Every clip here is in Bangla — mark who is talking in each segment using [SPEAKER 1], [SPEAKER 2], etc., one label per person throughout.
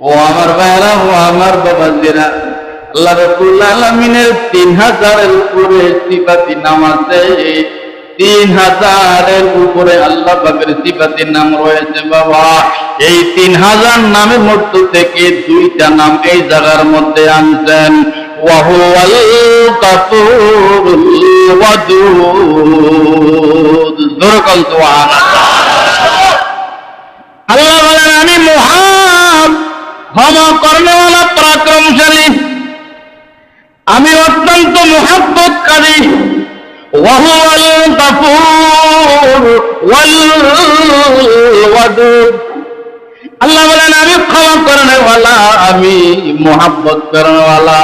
[SPEAKER 1] ও আমার ভাইরা, ও আমার বাবাজিরা, আল্লাহ রাব্বুল আলামিনের 3000-এর উপরে সিফাতি নাম আছে। 3000-এর উপরে আল্লাহ পাকের সিফাতি নাম রয়েছে বাবা। এই 3000 নামের মধ্য থেকে 2টা নাম এই জায়গার মধ্যে আনছেন। ওয়াহুয়াল গাফুরুল ওয়াদুদ। জোরে বল সুবহানাল্লাহ। আল্লাহ বলেন, আমি মহান ক্ষমা করনেওয়ালা পরাক্রমশালী, আমি অত্যন্ত মুহাব্বতকারী। ওয়াহুয়াল গাফুর ওয়াল ওয়াদুদ। আল্লাহ বলেন, আমি ক্ষমা করনেওয়ালা, আমি মুহাব্বত করনেওয়ালা।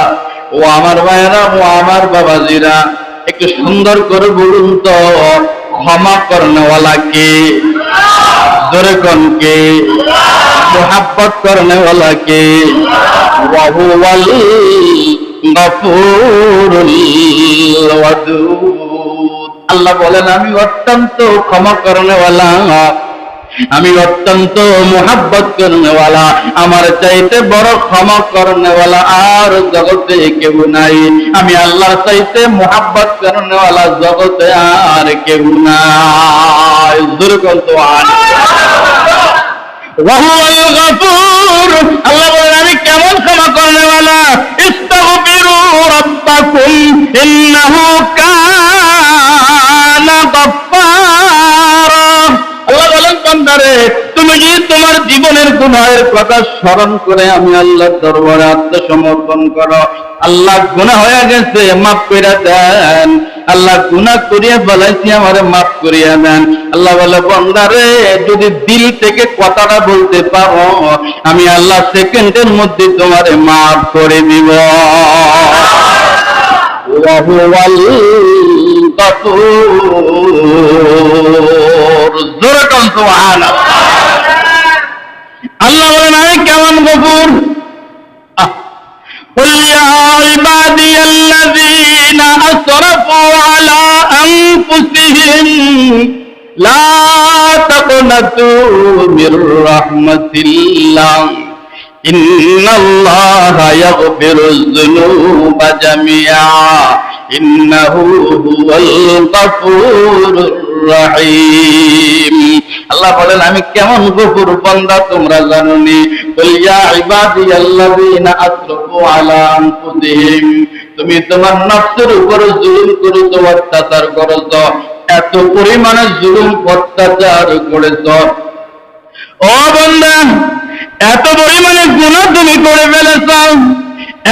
[SPEAKER 1] ও আমার ভাইয়েরা, ও আমার বাবাজিরা, একটু সুন্দর করে বলুন তো, ক্ষমা করনেওয়ালা কে? জোরে কোন কে? মুহাব্বত করনেওয়ালা কে? ওয়াহুয়াল গাফুরুল ওয়াদুদ। আল্লাহ বলেন, আমি অত্যন্ত ক্ষমা করনেওয়ালা, আমি অত্যন্ত মুহাব্বত করনেওয়ালা। আমার চাইতে বড় ক্ষমা করনেওয়ালা আর জগতে কেউ নাই। আমি আল্লাহর চাইতে মুহাব্বত করনেওয়ালা জগতে আর কেউ নাই। দুর্গম তো ওয়াহুয়াল গাফুর। আল্লাহ বলেন, আমি কেমন ক্ষমা করনেওয়ালা? ইস্তাগফিরু রাব্বাকুম ইন্নাহু কানা গাফফারা। আল্লাহ বলেন, বান্দারে, তুমি যদি তোমার জীবনের গুনাহের কথা স্মরণ করে আমি আল্লাহর দরবারে আত্মসমর্পণ করো, আল্লাহ গুনাহ হয়ে গেছে, মাফ করে দেন। আল্লাহ গুনাহ করিয়া বলাইছি, আমারে মাফ করিয়া দেন। আল্লাহ বলে, বান্দারে, যদি দিল থেকে কথাটা বলতে পারো, আমি আল্লাহ সেকেন্ডের মধ্যে তোমারে মাফ করে দিব। ওয়াহুয়াল গাফুর। জোরে কোন সুবহানাল্লাহ। আল্লাহ বলেন, আমি কেমন গফুর? قل يا عبادي الذين أسرفوا على أنفسهم لا تقنطوا من رحمة الله إن الله يغفر الذنوب جميعا إنه هو الغفور الرحيم। আল্লাহ বলেন, আমি কেমন গফুর বান্দা তোমরা জানোনি? কুল ইয়া ইবাদিয়াল্লাযীনা আসরাফু আলা আনফুসিহিম। তুমি তোমার নফসের উপর জুলুম করেছো, অত্যাচার করেছো, এত পরিমাণে জুলুম অত্যাচার করেছো। ও বান্দা, এত পরিমাণে গুনাহ তুমি করে ফেলেছো,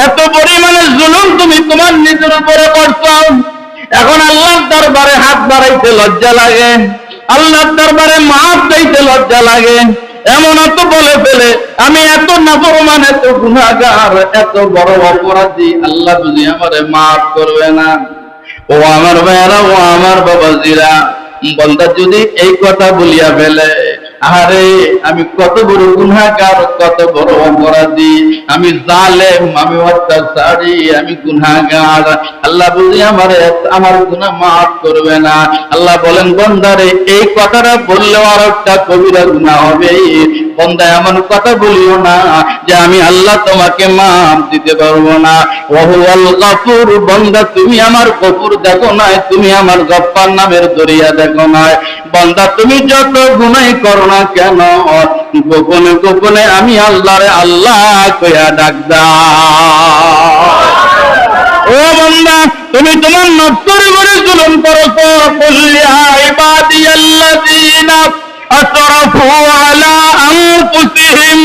[SPEAKER 1] এত পরিমাণে জুলুম তুমি তোমার নিজের উপরে করছো। এখন আল্লাহর দরবারে হাত বাড়াইতে লজ্জা লাগে, আল্লাহর দরবারে মাফ চাইতে লজ্জা লাগে। এমন এত বলে ফেলে, আমি এত নাফরমান, এত গুনাহগার, এত বড় অপরাধী, আল্লাহ বুঝি আমারে মাফ করবে না? ও আমার ভাইয়েরা, ও আমার বাবাজিরা, বান্দা যদি এই কথা বলিয়া ফেলে, আরে আমি কত বড় গুনাহগার, কত বড় অপরাধী, আমি জালেম, আমি অত্যাচারী, আমি গুনাহগার, আল্লাহ বুঝি আমার গুনাহ মাফ করবে না? আল্লাহ বলেন, বান্দারে, এই কথাটা বললেও আর একটা কবিরা গুনাহ হবে। বান্দা, এমন কথা বলিও না যে আমি আল্লাহ তোমাকে মাফ দিতে পারবো না। ওয়াহুয়াল গাফুর। বান্দা, তুমি আমার গফুর দেখো না, তুমি আমার গফফার নামের দরিয়া দেখো না। বান্দা, তুমি যত গুনাহ করো না কেন, গোপনে গোপনে আমি আল্লাহরে আল্লাহ কইয়া ডাক দাও। ও বান্দা, তুমি তোমার নফসের উপরে জুলুম করেছো। কুল ইয়া ইবাদিয়াল্লাযীনা আসরাফু আলা আনফুসিহিম।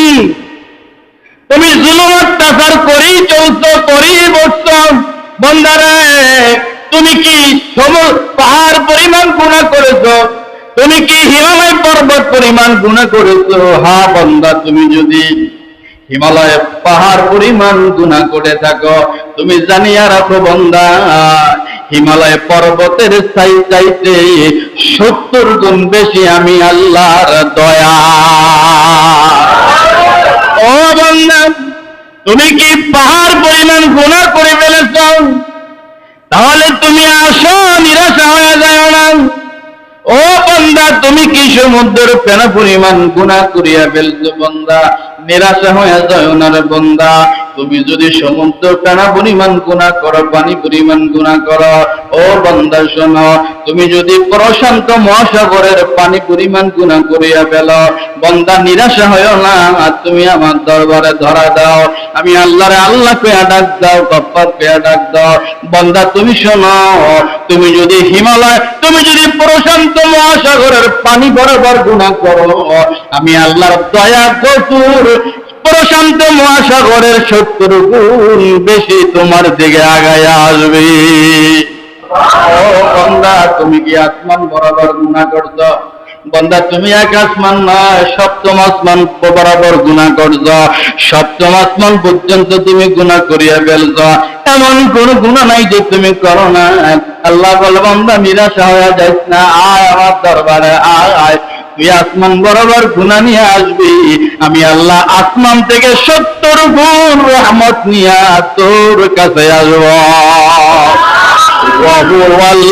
[SPEAKER 1] তুমি জুলুম অত্যাচার করেই চলছো, করেই বসছো। বান্দারে, তুমি কি পাহাড় পরিমাণ গুনাহ করেছো? তুমি কি হিমালয় পর্বত পরিমাণ গুনাহ করেছো? হ্যাঁ বান্দা, তুমি যদি হিমালয় পাহাড় পরিমাণ গুনাহ করে থাকো, তুমি জানিয়া রাখো বান্দা, হিমালয় পর্বতের চাইতে 70 গুণ বেশি আমি আল্লাহর দয়া। ও বান্দা, তুমি কি পাহাড় পরিমাণ গুনাহ করে ফেলেছ? তাহলে তুমি আসো, নিরাশা হয়ে যায় না। ও বান্দা, তুমি কি সমুদ্রের ফেনা পরিমাণ গুনাহ করিয়া ফেলছো? বান্দা, নিরাশা হয়ে যায় ওনার বান্দা। তুমি যদি সমুদ্র টানা পরিমাণ গুনাহ করো, পানি পরিমাণ গুনাহ করো, ও বান্দা শোনো, তুমি যদি প্রশান্ত মহাসাগরের পানি পরিমাণ গুনাহ করিয়া ফেলো, বান্দা নিরাশা হয়ো না, তুমি আমার দরবারে ধরা দাও, আমি আল্লাহরে আল্লাহ কইয়া ডাক দাও, গফফার কইয়া ডাক দাও। বান্দা তুমি শোনো, তুমি যদি হিমালয়, তুমি যদি প্রশান্ত মহাসাগরের পানি বরাবর গুনাহ করো, আমি আল্লাহর দয়া গফুর প্রশান্ত মহাসাগরের 70 গুণ বেশি তোমার দিকে আগায়া আসবে। ও বান্দা, তুমি কি আসমান বরাবর গুনাহ করছো? বান্দা তুমি এক আসমান নয়, 7ম আসমান বরাবর গুনাহ করছো, 7ম আসমান পর্যন্ত তুমি গুনাহ করিয়া ফেলছো। এমন কোন গুনাহ নাই যে তুমি করো না। আল্লাহ বলে, বান্দা নিরাশা হয়ে যাইস না, আয় আমার দরবারে আয়, তুই আসমান বরাবর গুনাহ নিয়ে আসবি, আমি আল্লাহ আসমান থেকে 70 গুণ রহমত নিয়ে তোর কাছে আসব। ওয়াহুয়াল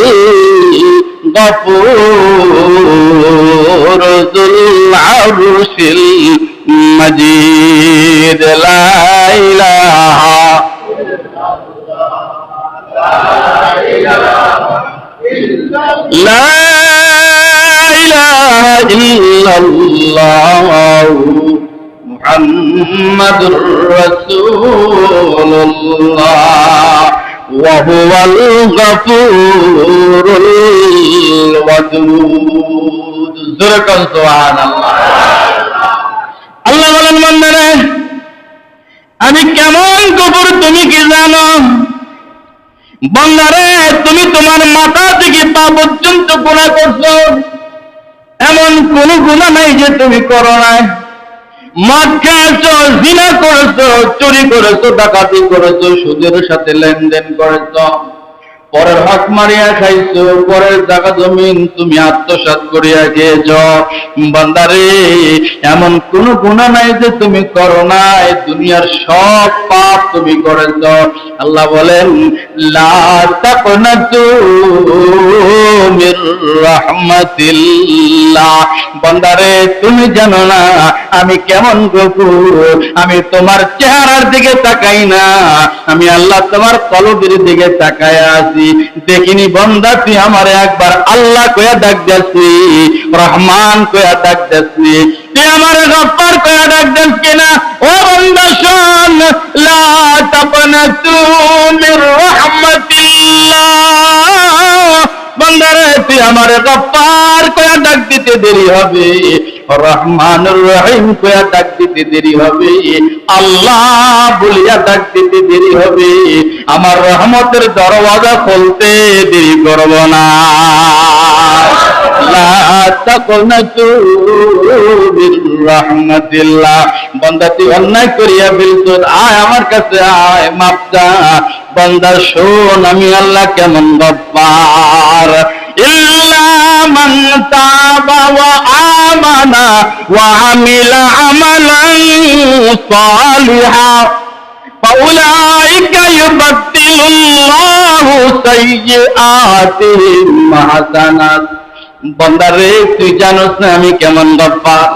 [SPEAKER 1] গফুর যুল আরশিল মাজিদ। লা ইলাহা লা ইলাহা ইল্লাল্লাহ মুহাম্মাদুর রাসূলুল্লাহ ওয়া হুয়াল গফুরুল ওয়াদুদ। জোরে বল সুবহানাল্লাহ। আল্লাহ বলেন, বান্দারে আমি কেমন গফুর তুমি কি জানো? বান্দারে তুমি তোমার মাথা থেকে পা পর্যন্ত গুনাহ করছো, এমন কোন গুনাহ নাই যে তুমি করো নাই। মদ খেয়েছো, জিনা করেছো, চুরি করেছো, ডাকাতি করেছো, সুদের সাথে লেনদেন করেছো, পরের হক মারিয়া খাইছো, পরের জায়গা জমিন তুমি আত্মসাৎ করিয়া খেয়েছ। বান্দারে এমন কোন গুনাহ নাই যে তুমি করো নাই, দুনিয়ার সব পাপ তুমি করেছ। আল্লাহ বলেন, লা তাকনাতু মির রাহমাতিল্লাহ। বান্দারে তুমি জানো না আমি কেমন গফুর, আমি তোমার চেহারার দিকে তাকাই না, আমি আল্লাহ তোমার কলবের দিকে তাকায় আছি। দেখিনি বান্দা তুই আমারে একবার আল্লাহ কইয়া ডাক দিসনি, রহমান কইয়া ডাক দিসনি, তুই আমারে গফফার কইয়া ডাক দিস কিনা? ও বান্দা শোন, লা তাকনাতু মির রাহমাতিল্লাহ। বান্দারে তুই আমারে গফফার কইয়া ডাক দিতে দেরি হবে, রহমানুর রহিম কইয়া ডাক দিতে দেরি হবে, আল্লাহ বলিয়া ডাক দিতে দেরি হবে, আমার রহমতের দরওয়াজা খুলতে দেরি করব না। লা তাকনাতু মির রাহমাতিল্লাহ। বান্দা তুই অন্যায় করিয়া ফেলছো, আয় আমার কাছে আয়, মাফ চা। বান্দা শোন, আমি আল্লাহ কেমন গফফার। ইল্লা মান তাবা ওয়া আমানা ওয়া আমিলা আমালান সালিহা ফাউলাইকা ইউবাদদিলুল্লাহু সাইয়্যাতিহিম হাসানাত। বান্দারে তুই জানোস না আমি কেমন গফফার?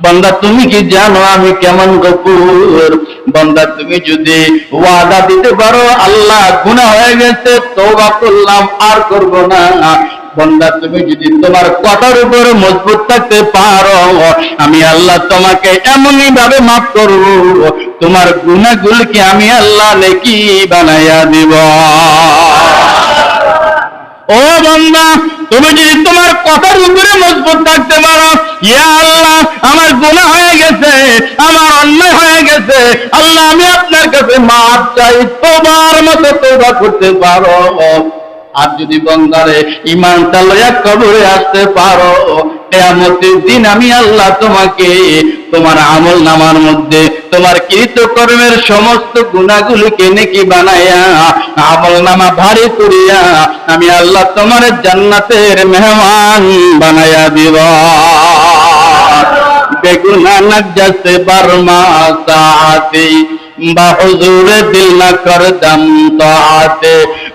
[SPEAKER 1] বান্দা তুমি কি জানো আমি কেমন গফুর? বান্দা তুমি যদি ওয়াদা দিতে পারো আল্লাহ গুনাহ হয়ে গেছে, তওবা করলাম আর করব না, বান্দা তুমি যদি তোমার কথার উপর মজবুত থাকতে পারো, আমি আল্লাহ তোমাকে এমনই ভাবে মাফ করব, তোমার গুনাহগুলোকে আমি আল্লাহ নেকি বানাইয়া দিব। ও বান্দা, তুমি যদি তোমার কথার উপরে মজবুত থাকতে পারো, ইয়া আল্লাহ আমার গুনাহ হয়ে গেছে, আমার অন্যায় হয়ে গেছে, আল্লাহ আমি আপনার কাছে মাফ চাই, তোমার মতো তওবা করতে পারো, আর যদি বান্দারে ঈমানটা লইয়া কবরে আসতে পারো, কিয়ামতের দিন আমি আল্লাহ তোমাকে তোমার আমল নামার মধ্যে তোমার কৃতকর্মের সমস্ত গুনাহগুলোকে নেকি বানায়া আমল নামা ভারী করিয়া আমি আল্লাহ তোমার জান্নাতের মেহমান বানায়া দিব। বেগুনা নাজাসে বারমা সাআতে বাহুজুর দিল না করদম তাআতে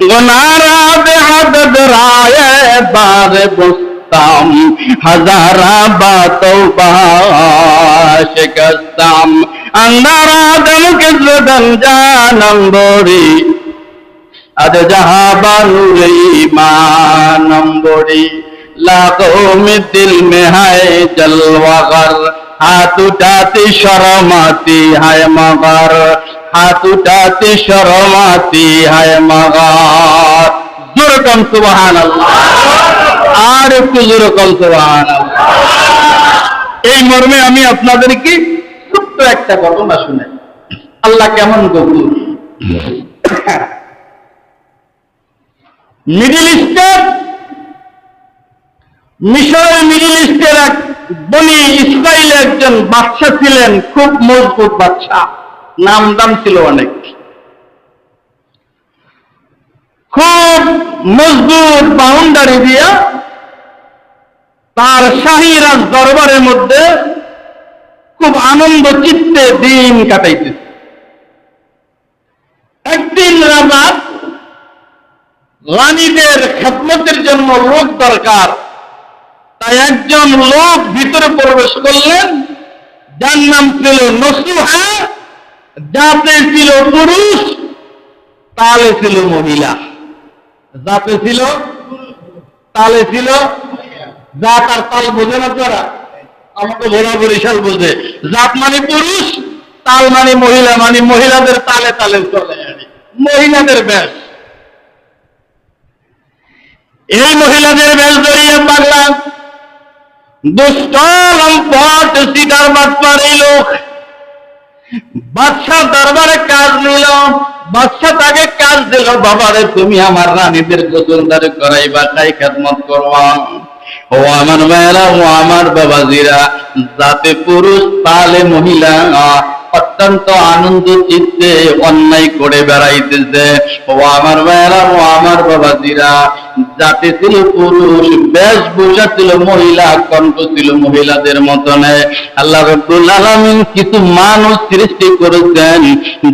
[SPEAKER 1] গুনারা বেহাদদ রায়ে বারে शिकस्तम हजारा बातों शिकस्तम अंदर आदम के जुदन जानम बोरी अद जहां बानूर ईमानम बोरी लाखों में दिल में है जलवागर हाथ उठाती शर्म आती है मगर हाथ उठाती शर्म आती है मगर जुरकम सुबहान अल्लाह আর একটু জোরকম সুবহানাল্লাহ। এই মর্মে আমি আপনাদেরকে ছোট্ট একটা ঘটনা শুনাই। আল্লাহ কেমন গফুর। মিডল ইস্টের মিশরের মিডল ইস্টের এক বনি ইসরায়েলের একজন বাদশা ছিলেন, খুব মজবুত বাদশা, নাম দাম ছিল অনেক, খুব মজবুত বাউন্ডারি দিয়া তার শাহী রাজ দরবারের মধ্যে খুব আনন্দ চিত্তে দিন কাটাইতেছে। একদিন রাজা রানীদের খেদমতের জন্য লোক দরকার, তাই একজন লোক ভিতরে প্রবেশ করলেন, যার নাম ছিল নসুহা, যাতে ছিল পুরুষ তালে ছিল মহিলা, যাতে ছিল তালে ছিল জাত আর তাল বোঝে না তারা, আমাকে ভোলা বরিশাল বোঝে। জাত মানে পুরুষ, তাল মানে মহিলা, মানে মহিলাদের তালে তালে চলে, মহিলাদের বেশ। এই মহিলাদের বেশ ধরিয়ে পাগলা দুষ্ট লম্পট সিটার বাটপার এই লোক বাদশাহ দরবারে কাজ নিল। বাদশাহ তাকে কাজ দিল, বাবারে তুমি আমার রানীদের গোসলদারি করাইবা, খাই খেদমত করবা। ও আমার মেয়েরা, ও আমার বাবাজিরা, যাতে পুরুষ তালে মহিলা অত্যন্ত আনন্দ চিত্তে অন্যায় করে বেড়াইতেছে। ও আমার মেয়েরা, ও আমার বাবাজিরা, যাতে ছিল পুরুষ, বেশভূষা ছিল মহিলা, কণ্ঠ ছিল মহিলাদের মতন। আল্লাহ রাব্বুল আলামিন কিছু মানুষ সৃষ্টি করেছেন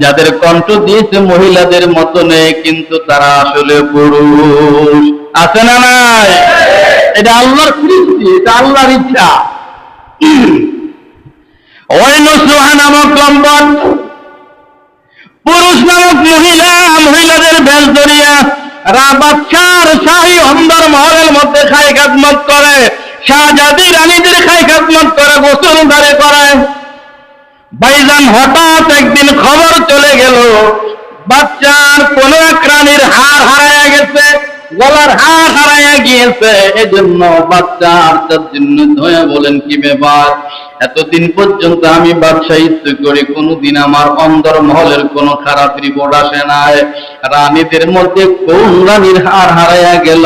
[SPEAKER 1] যাদের কণ্ঠ দিয়েছে মহিলাদের মতনে, কিন্তু তারা আসলে পুরুষ। আছে না নাই? এটা আল্লাহর সৃষ্টি, এটা আল্লাহর ইচ্ছা। ওই নসুহা নামক লম্পট পুরুষ নামক মহিলা, মহিলাদের বেশ ধরিয়া বাদশার শাহী অন্দর মহলের মধ্যে খাই খেদমত করে, শাহজাদি রানীদের খাই খেদমত করে, গোসলদারি করে। ভাইজান, হঠাৎ একদিন খবর চলে গেল বাচ্চার কোন এক রানীর হাড় হারাইয়া গেছে, গলার হাড় হারাইয়া গিয়েছে। এজন্য বাচ্চা আর্চার জন্য ধয়া বলেন, কি ব্যাপার, এতদিন পর্যন্ত আমি ব্যবসায়িত্ব করি, কোনদিন আমার অন্দর মহলের কোন খারাপ রিপোর্ট আসে নাই। রানীদের মধ্যে কোন রানীর হাড় হারাইয়া গেল?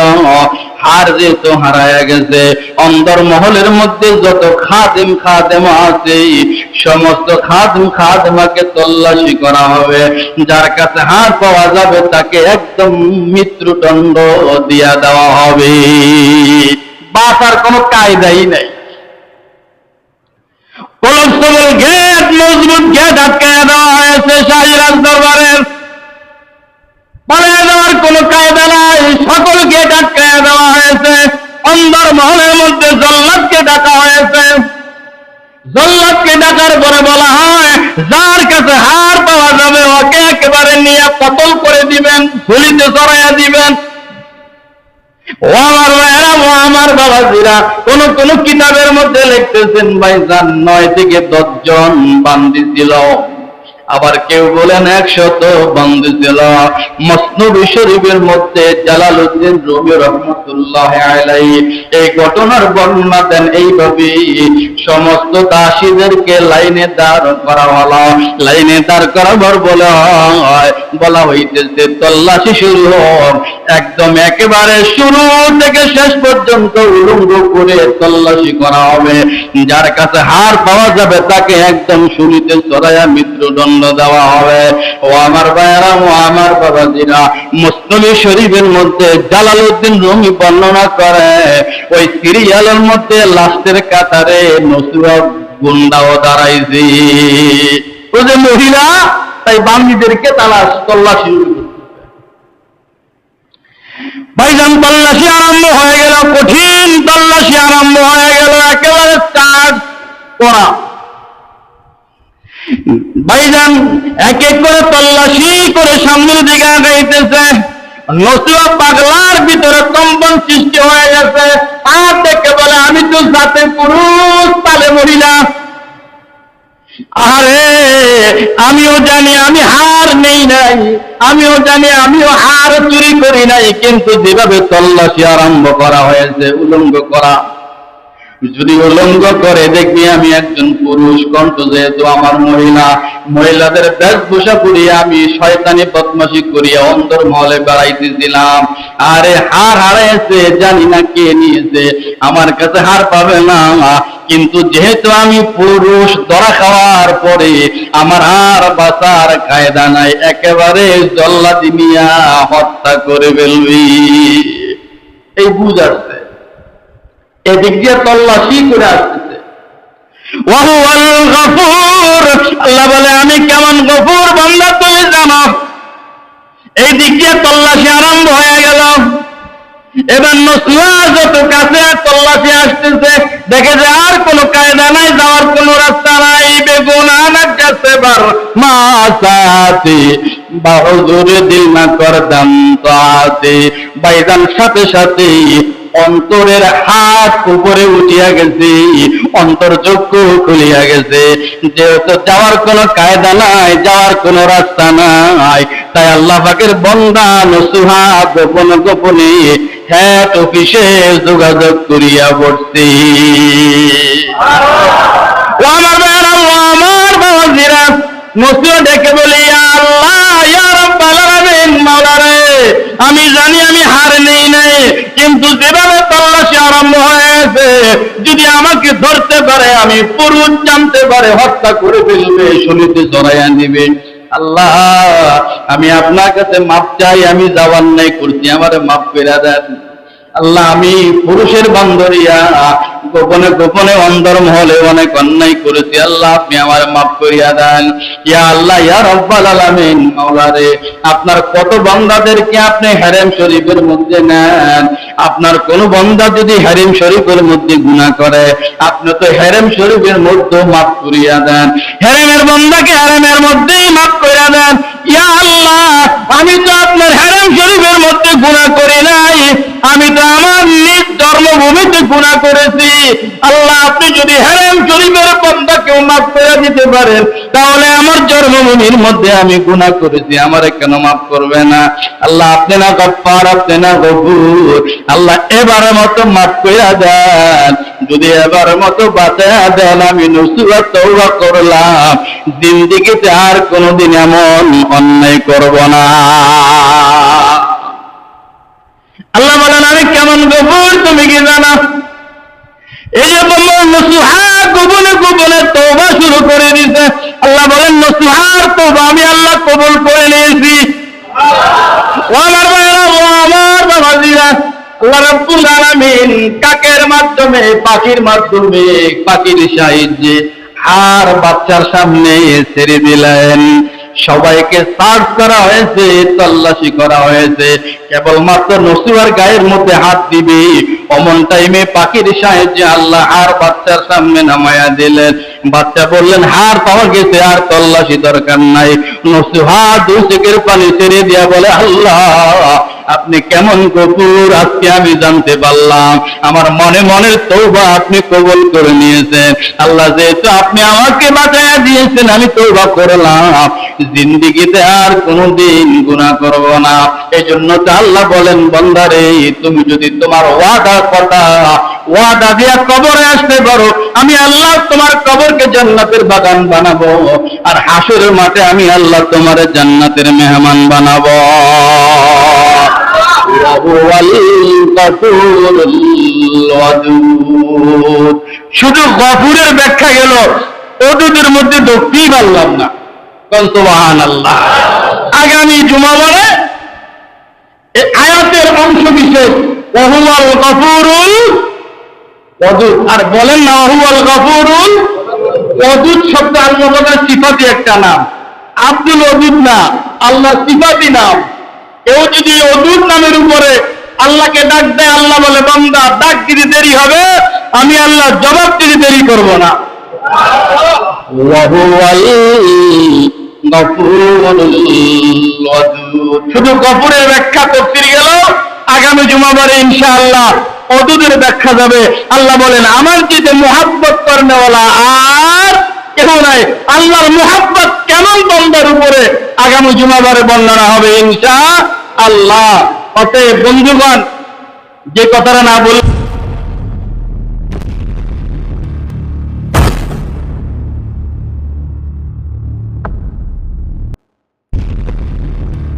[SPEAKER 1] হাড় যেহেতু হারাইয়া গেছে, অন্দর মহলের মধ্যে যত খাদেম খাদেমা আছে সমস্ত খাদেম খাদেমাকে তল্লাশি করা হবে, যার কাছে হাড় পাওয়া যাবে তাকে একদম মৃত্যুদণ্ড দিয়া দেওয়া হবে। বাঁচার কোনো কায়দাই নাই। কলমসবল গেট, মজবুত গেট আটকাইয়া দেওয়া হয়েছে শাহী রাজ দরবারের, পালিয়ে দেওয়ার কোনো কায়দা নাই, সকল গেট আটকাইয়া দেওয়া হয়েছে। অন্দর মহলের মধ্যে জল্লাদকে ডাকা হয়েছে। জল্লাদকে ডাকার পরে বলা হয়, যার কাছে হাড় পাওয়া যাবে ওকে একেবারে নিয়ে কতল করে দিবেন, ঝুলিতে চড়াইয়া দিবেন। ও আমার ভাইয়েরা, ও আমার বাবাজিরা, কোন কোন কিতাবের মধ্যে লিখতেছেন ভাইজান 9 থেকে 10 জন বান্দি ছিল, আবার কেউ বলেন 100 বান্দি ছিল। মসনদ শরীফের মধ্যে জালালউদ্দিন রুমি রহমাতুল্লাহ আলাইহি এই ঘটনার বর্ণনা দেন এইভাবে, সমস্ত দাসীদেরকে লাইনে দাঁড় করা হলো। লাইনে দাঁড় করাবার বলা হইতেছে তল্লাশি শুরু হোক, একদম একেবারে শুরু থেকে শেষ পর্যন্ত উলঙ্গ করে তল্লাশি করা হবে। যার কাছে হাড় পাওয়া যাবে তাকে একদম শুলিতে চড়াইয়া মৃত্যুদণ্ড দেওয়া হবে। ও আমার ভাইয়েরা, ও আমার বাবাজিরা, মুসলিম শরীফের মধ্যে জালালউদ্দিন রুমি বর্ণনা করে, ওই সিরিয়ালের মধ্যে লাস্টের কাতারে নসুহা গুন্ডাও দাঁড়াইছে। ও যে মহিলা, তাই বান্দিদেরকে তল্লাশি ভাইজান তল্লাশি আরম্ভ হয়ে গেল, কঠিন তল্লাশি আরম্ভ হয়ে গেল, একেবারে স্টার্ট করা। ভাইজান এক এক করে তল্লাশি করে সামনের দিকে আগাইতেছে। নসিহত পাগলার ভিতরে কম্পন সৃষ্টি হয়ে গেছে। আর দেখে বলে, আমি তো জাতে পুরুষ পালে মহিলা। আরে আমিও জানি আমি হার নেই নাই, আমিও জানি আমিও হার চুরি করি নাই, কিন্তু যেভাবে তল্লাশি আরম্ভ করা হয়েছে, উলঙ্গ করা, যদি উলঙ্গ করে দেখবি আমি একজন পুরুষ, কণ্ঠ যেহেতু আমার মহিলা, মহিলাদের বেশভূষা পরিয়ে আমি শয়তানি বদমাশি করিয়া অন্তর্মহলে বেড়াইতেছিলাম। আরে হার হারাইছে, জানি না কে নিয়েছে, আমার কাছে হার পাবে না, কিন্তু যেহেতু আমি পুরুষ, ধরা খাওয়ার পরে আমার আর বাঁচার কায়দা নাই, একেবারে জল্লাদি নিয়া হত্যা করে ফেলবি। এই বুঝ আসছে, এদিক দিয়ে তল্লাশি করে আসতেছে। ওয়াহুয়াল গফুর, আল্লাহ বলে আমি কেমন গফুর বান্দা তুমি জানো। এই দিক দিয়ে তল্লাশি আরম্ভ হয়ে গেল। এবার নসিহা যত কাছে তল্লাশি আসতেছে, দেখে যে আর কোনো কায়দা নাই, যাওয়ার কোনো রাস্তা নাই। বেগুনানার কাছে বার মাসাতে বাহুজুরে দিল না করদাম তাতে। ভাইজান সাথে সাথে অন্তরের হাত উপরে উঠিয়া গেছে, অন্তর্চক্ষু খুলিয়া গেছে। যেহেতু যাওয়ার কোনো কায়দা নাই, যাওয়ার কোনো রাস্তা নাই, তাই আল্লাহ পাকের বান্দা নসিহা গোপনে গোপনে হেড অফিসে যোগাযোগ করিয়া পড়ছে। আমার বাবাজিরা, নসিহা ডেকে বলি, আল্লাহ ইয়া রাব্বাল আলামিন, মাওলা রে, আমি জানি আমি হার নেই নাই, কিন্তু যেভাবে তল্লাশি আরম্ভ হয়েছে, যদি আমাকে ধরতে পারে, আমি পুরুষ জানতে পারে, হত্যা করে ফেলবে, শুনিতে জড়াইয়া নিবে। আল্লাহ আমি আপনার কাছে মাপ চাই, আমি যাওয়ার নাই করছি, আমারে মাফ করে দেন। আল্লাহ আমি পুরুষের বান্ধরিয়া গোপনে গোপনে অন্তর্মহলে অনেক অন্যায় করেছি, আল্লাহ আপনি আমার মাফ করিয়া দেন। ইয়া আল্লাহ ইয়া রাব্বাল আলামিন, মাওলা রে, আপনার কত বান্দাদেরকে আপনি হারেম শরীফের মধ্যে নেন, আপনার কোন বান্দা যদি হারেম শরীফের মধ্যে গুনাহ করে, আপনি তো হারেম শরীফের মধ্যে মাফ করিয়া দেন, হারেমের বান্দাকে হারেমের মধ্যেই মাফ করিয়া দেন। ইয়া আল্লাহ আমি তো আপনার হারেম শরীফের মধ্যে গুনাহ করি নাই, আমি তো আমার নিজ জন্মভূমিতে গুনাহ করেছি। আল্লাহ আপনি যদি হারাম শরীফের বান্দাকেও মাফ করে দিতে পারেন, তাহলে আমার জন্মভূমির মধ্যে আমি গুনাহ করেছি, আমারে কেন মাফ করবে না? আল্লাহ আপনি না গফফার, আপনি না গফুর। আল্লাহ এবারের মতো মাফ করে দেন, যদি এবারের মতো বাঁচায়া দেন, আমি নসিহা তওবা করলাম, জিন্দেগিতে আর কোনোদিন এমন অন্যায় করব না। আল্লাহ বলেন আমি কেমন গফুর তুমি কি জানো? এই যে বলল নসিহা গোপনে গোপনে তওবা শুরু করে দিয়েছে। আল্লাহ বলেন নসিহার তওবা আমি আল্লাহ কবুল করে নিয়েছি। ও আমার ভাইরা, ও আমার বাবাজিরা, আল্লাহ রাব্বুল আলামিন কাকের মাধ্যমে, পাখির মাধ্যমে, পাখির সাহায্যে আর বাচ্চার সামনে ছেড়ে দিলেন। সবাইকে সার্চ করা হয়েছে, তল্লাশি করা হয়েছে, কেবলমাত্র নসিহার গায়ের মধ্যে হাত দিবে, অমন টাইমে পাখির সাহায্যে আল্লাহ আর বাচ্চার সামনে নামায়া দিলেন। বাচ্চা বললেন হার পাওয়া গেছে, আর তল্লাশি দরকার নাই। নসিহা দুই চোখের পানি ছেড়ে দিয়া বলে, আল্লাহ আপনি কেমন গফুর, আজকে আমি জানতে পারলাম, আমার মনে মনের তওবা আপনি কবুল করে নিয়েছেন। আল্লাহ যেহেতু আপনি আমাকে বাঁচাইয়া দিয়েছেন, আমি তওবা করলাম, জিন্দেগিতে আর কোনোদিন গুনাহ করব না। এই জন্য তো আল্লাহ বলেন, বান্দারে তুমি যদি তোমার ওয়াদা দিয়া কবরে আসতে পারো, আমি আল্লাহ তোমার কবরকে জান্নাতের বাগান বানাবো, আর হাসরের মাঠে আমি আল্লাহ তোমার জান্নাতের মেহমান বানাবো। শুধু গফুরের ব্যাখ্যা গেল, ওদুদের মধ্যে ঢুকতেই পারলাম না। সুবহানাল্লাহ। আগামী জুমাবারে এই আয়াতের অংশ বিশেষ ওহুয়াল গফুরুল ওদুদ, আর বলেন না ওহুয়াল গফুরুল ওদুদ শব্দ আল্লাহর সিফাতি একটা নাম, আব্দুল ওদুদ না, আল্লাহ সিফাতি নাম। কেউ যদি ওদুদ নামের উপরে আল্লাহকে ডাক দেয়, আল্লাহ বলে বান্দা ডাক দিতে দেরি হবে, আমি আল্লাহ জবাব দিতে দেরি করব না। শুধু গফুরের ব্যাখ্যা করতে গেল, আগামী জুমাবারে ইনশাআল্লাহ অদুদের ব্যাখ্যা যাবে। আল্লাহ বলেন আমার যে মুহাব্বত করনেওয়ালা আর কেউ নাই। আল্লাহর মুহাব্বত কেমন বান্দার উপরে আগামী জুমাবারে বর্ণনা হবে ইনশাআল্লাহ। অতএব বন্ধুগণ, যে কথাটা না বল